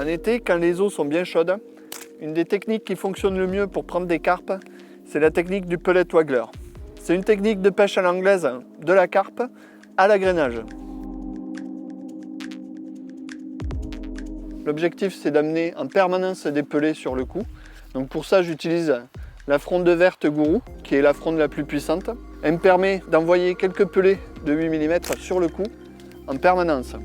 En été, quand les eaux sont bien chaudes, une des techniques qui fonctionne le mieux pour prendre des carpes, c'est la technique du pellet waggler. C'est une technique de pêche à l'anglaise de la carpe à l'agrainage. L'objectif, c'est d'amener en permanence des pellets sur le coup. Donc pour ça, j'utilise la fronde verte gourou, qui est la fronde la plus puissante. Elle me permet d'envoyer quelques pellets de 8 mm sur le coup en permanence.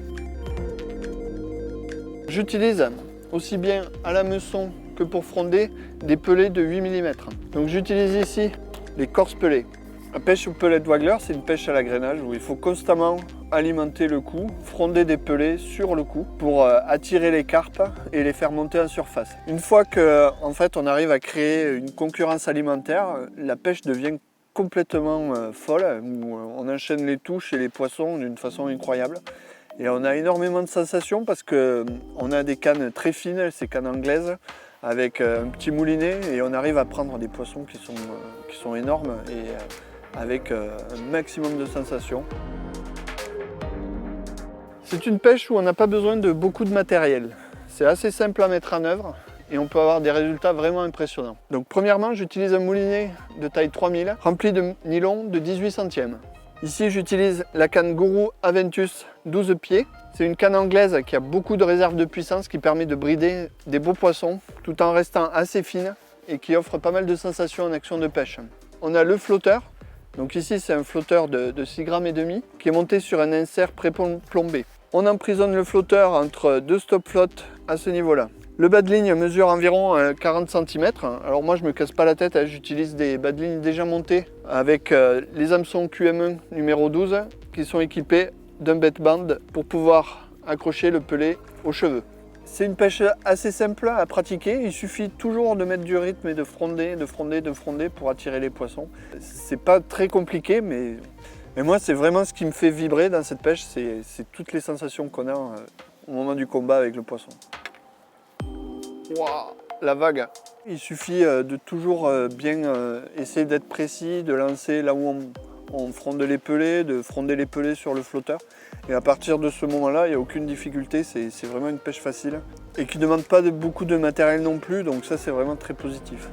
J'utilise aussi bien à l'hameçon que pour fronder des pellets de 8 mm. Donc j'utilise ici les corses pellets. La pêche au pellet waggler, c'est une pêche à l'agrainage où il faut constamment alimenter le coup, fronder des pellets sur le coup pour attirer les carpes et les faire monter en surface. Une fois qu'en fait on arrive à créer une concurrence alimentaire, la pêche devient complètement folle, où on enchaîne les touches et les poissons d'une façon incroyable. Et on a énormément de sensations parce qu'on a des cannes très fines, ces cannes anglaises, avec un petit moulinet, et on arrive à prendre des poissons qui sont énormes et avec un maximum de sensations. C'est une pêche où on n'a pas besoin de beaucoup de matériel. C'est assez simple à mettre en œuvre et on peut avoir des résultats vraiment impressionnants. Donc premièrement, j'utilise un moulinet de taille 3000 rempli de nylon de 18 centièmes. Ici, j'utilise la canne Gourou Aventus 12 pieds. C'est une canne anglaise qui a beaucoup de réserve de puissance qui permet de brider des beaux poissons tout en restant assez fine et qui offre pas mal de sensations en action de pêche. On a le flotteur. Donc ici, c'est un flotteur de 6 grammes et demi qui est monté sur un insert pré-plombé. On emprisonne le flotteur entre deux stop flottes à ce niveau-là. Le bas de ligne mesure environ 40 cm. Alors moi je me casse pas la tête, j'utilise des bas de ligne déjà montés avec les hameçons QM1 numéro 12 qui sont équipés d'un bait band pour pouvoir accrocher le pellet aux cheveux. C'est une pêche assez simple à pratiquer, il suffit toujours de mettre du rythme et de fronder pour attirer les poissons. C'est pas très compliqué, mais moi c'est vraiment ce qui me fait vibrer dans cette pêche, c'est toutes les sensations qu'on a au moment du combat avec le poisson. Wow, la vague! Il suffit de toujours bien essayer d'être précis, de lancer là où on fronde les pellets, de fronder les pellets sur le flotteur. Et à partir de ce moment-là, il n'y a aucune difficulté, c'est vraiment une pêche facile. Et qui ne demande pas beaucoup de matériel non plus, donc ça c'est vraiment très positif.